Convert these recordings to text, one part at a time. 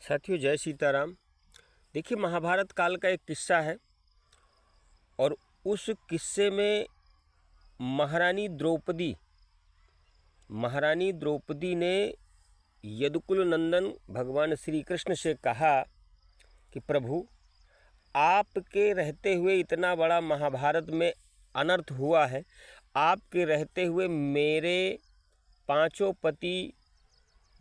साथियों जय सीताराम। देखिए, महाभारत काल का एक किस्सा है और उस किस्से में महारानी द्रौपदी ने यदुकुल नंदन भगवान श्री कृष्ण से कहा कि प्रभु, आपके रहते हुए इतना बड़ा महाभारत में अनर्थ हुआ है, आपके रहते हुए मेरे पांचों पति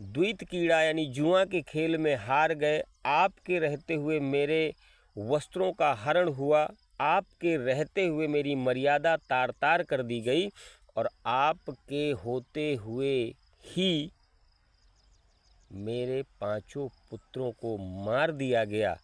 द्वैत कीड़ा यानी जुआ के खेल में हार गए, आपके रहते हुए मेरे वस्त्रों का हरण हुआ, आपके रहते हुए मेरी मर्यादा तार तार कर दी गई और आपके होते हुए ही मेरे पांचों पुत्रों को मार दिया गया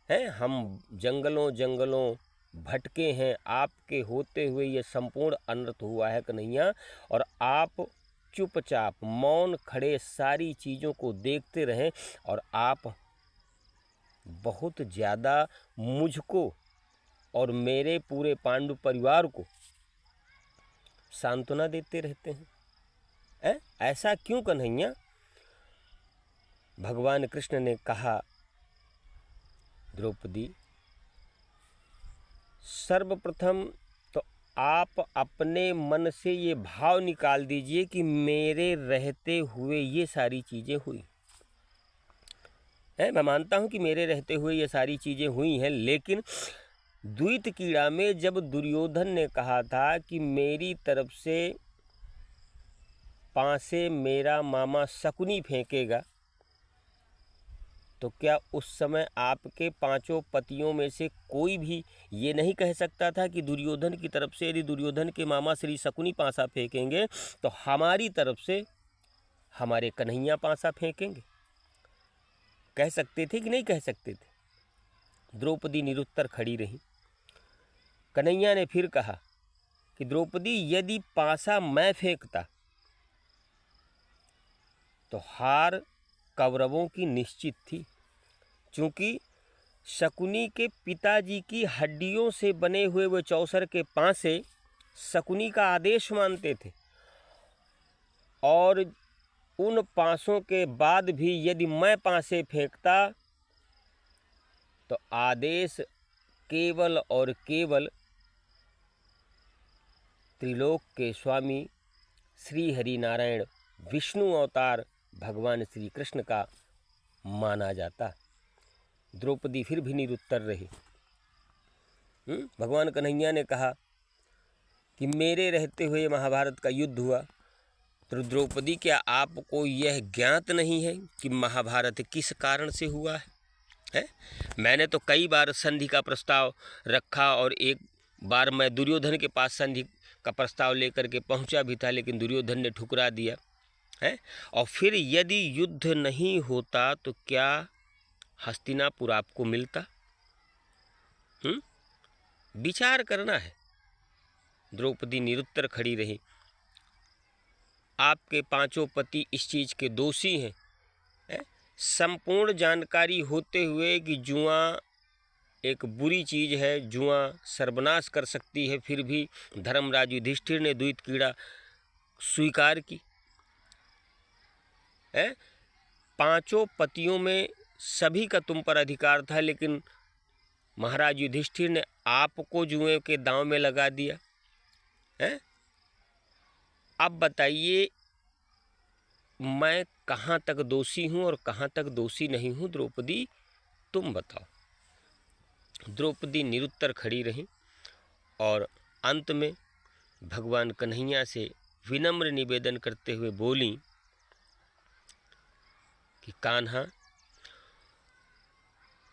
है। हम जंगलों जंगलों भटके हैं, आपके होते हुए ये संपूर्ण अनर्थ हुआ है कन्हैया, और आप चुपचाप मौन खड़े सारी चीज़ों को देखते रहें और आप बहुत ज़्यादा मुझको और मेरे पूरे पांडु परिवार को सांत्वना देते रहते हैं। ऐसा क्यों कन्हैया? भगवान कृष्ण ने कहा, द्रौपदी, सर्वप्रथम तो आप अपने मन से ये भाव निकाल दीजिए कि मेरे रहते हुए ये सारी चीज़ें हुई हैं। मैं मानता हूँ कि मेरे रहते हुए ये सारी चीज़ें हुई हैं, लेकिन द्वैत कीड़ा में जब दुर्योधन ने कहा था कि मेरी तरफ से पासे मेरा मामा शकुनी फेंकेगा, तो क्या उस समय आपके पांचों पतियों में से कोई भी ये नहीं कह सकता था कि दुर्योधन की तरफ से यदि दुर्योधन के मामा श्री शकुनी पासा फेंकेंगे तो हमारी तरफ से हमारे कन्हैया पासा फेंकेंगे? कह सकते थे कि नहीं कह सकते थे? द्रौपदी निरुत्तर खड़ी रही। कन्हैया ने फिर कहा कि द्रौपदी, यदि पासा मैं फेंकता तो हार कौरवों की निश्चित थी, क्योंकि शकुनी के पिताजी की हड्डियों से बने हुए वो चौसर के पासे शकुनी का आदेश मानते थे, और उन पासों के बाद भी यदि मैं पासे फेंकता तो आदेश केवल और केवल त्रिलोक के स्वामी श्री हरि नारायण विष्णु अवतार भगवान श्री कृष्ण का माना जाता। द्रौपदी फिर भी निरुत्तर रही। भगवान कन्हैया ने कहा कि मेरे रहते हुए महाभारत का युद्ध हुआ, तो द्रौपदी, क्या आपको यह ज्ञात नहीं है कि महाभारत किस कारण से हुआ है? मैंने तो कई बार संधि का प्रस्ताव रखा और एक बार मैं दुर्योधन के पास संधि का प्रस्ताव लेकर के पहुंचा भी था, लेकिन दुर्योधन ने ठुकरा दिया है। और फिर यदि युद्ध नहीं होता तो क्या हस्तिनापुर आपको मिलता? विचार करना है। द्रौपदी निरुत्तर खड़ी रही। आपके पांचों पति इस चीज़ के दोषी हैं। संपूर्ण जानकारी होते हुए कि जुआ एक बुरी चीज़ है, जुआ सर्वनाश कर सकती है, फिर भी धर्मराज युधिष्ठिर ने द्वैत कीड़ा स्वीकार की है। पांचों पतियों में सभी का तुम पर अधिकार था, लेकिन महाराज युधिष्ठिर ने आपको जुए के दांव में लगा दिया है। अब बताइए, मैं कहाँ तक दोषी हूँ और कहाँ तक दोषी नहीं हूँ? द्रौपदी, तुम बताओ। द्रौपदी निरुत्तर खड़ी रही और अंत में भगवान कन्हैया से विनम्र निवेदन करते हुए बोली कि कान्हा,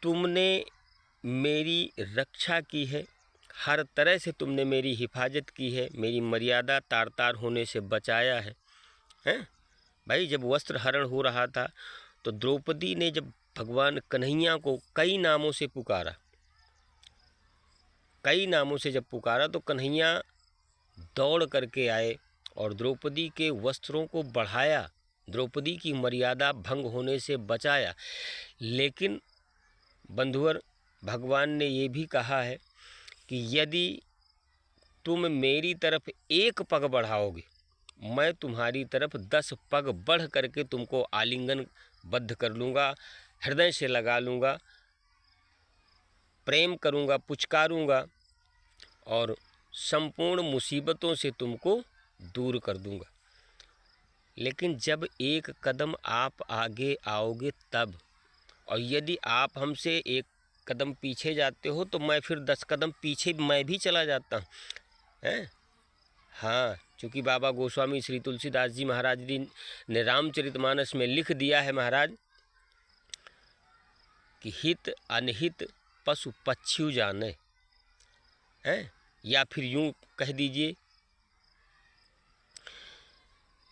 तुमने मेरी रक्षा की है, हर तरह से तुमने मेरी हिफाजत की है, मेरी मर्यादा तार तार होने से बचाया है। भाई, जब वस्त्र हरण हो रहा था तो द्रौपदी ने जब भगवान कन्हैया को कई नामों से पुकारा, कई नामों से जब पुकारा तो कन्हैया दौड़ करके आए और द्रौपदी के वस्त्रों को बढ़ाया, द्रौपदी की मर्यादा भंग होने से बचाया। लेकिन बंधुवर, भगवान ने ये भी कहा है कि यदि तुम मेरी तरफ एक पग बढ़ाओगे, मैं तुम्हारी तरफ 10 पग बढ़ करके तुमको आलिंगन बद्ध कर लूँगा, हृदय से लगा लूँगा, प्रेम करूँगा, पुचकारूँगा और संपूर्ण मुसीबतों से तुमको दूर कर दूँगा। लेकिन जब एक कदम आप आगे आओगे तब, और यदि आप हमसे एक कदम पीछे जाते हो तो मैं फिर 10 कदम पीछे मैं भी चला जाता हूँ, हैं? हाँ, चूँकि बाबा गोस्वामी श्री तुलसीदास जी महाराज जी ने रामचरितमानस में लिख दिया है महाराज कि हित अनहित पशु पक्षी जाने, हैं? या फिर यूँ कह दीजिए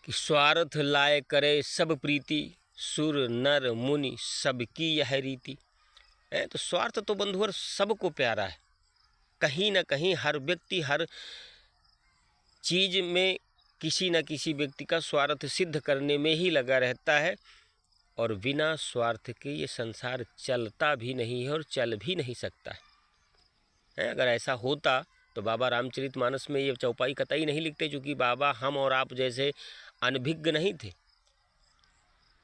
कि स्वार्थ लाए करे सब प्रीति, सुर नर मुनि सबकी यह रीति। तो स्वार्थ तो बंधुवर सबको प्यारा है, कहीं ना कहीं हर व्यक्ति हर चीज़ में किसी न किसी व्यक्ति का स्वार्थ सिद्ध करने में ही लगा रहता है, और बिना स्वार्थ के ये संसार चलता भी नहीं है और चल भी नहीं सकता है। अगर ऐसा होता तो बाबा रामचरितमानस में ये चौपाई कतई नहीं लिखते, क्योंकि बाबा हम और आप जैसे अनभिज्ञ नहीं थे।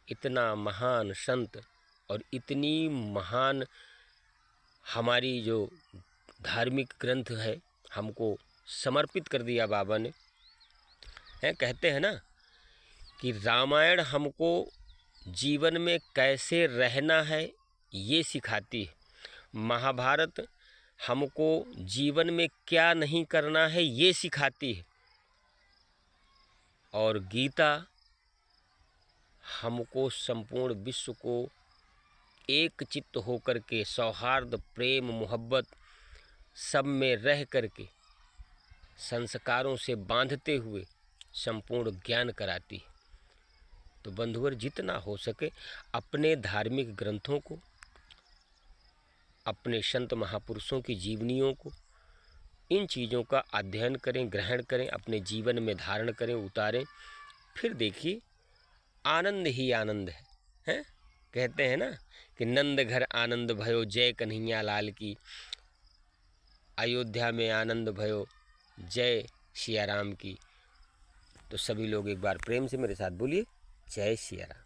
इतना महान संत और इतनी महान हमारी जो धार्मिक ग्रंथ है हमको समर्पित कर दिया बाबा ने। कहते हैं ना कि रामायण हमको जीवन में कैसे रहना है ये सिखाती है, महाभारत हमको जीवन में क्या नहीं करना है ये सिखाती है, और गीता हमको संपूर्ण विश्व को एक चित्त होकर के सौहार्द, प्रेम, मोहब्बत सब में रह करके संस्कारों से बांधते हुए संपूर्ण ज्ञान कराती है। तो बंधुवर जितना हो सके अपने धार्मिक ग्रंथों को, अपने संत महापुरुषों की जीवनियों को, इन चीज़ों का अध्ययन करें, ग्रहण करें, अपने जीवन में धारण करें, उतारें, फिर देखिए आनंद ही आनंद है। कहते हैं ना कि नंद घर आनंद भयो, जय कन्हैया लाल की, अयोध्या में आनंद भयो, जय सिया राम की। तो सभी लोग एक बार प्रेम से मेरे साथ बोलिए, जय सिया राम।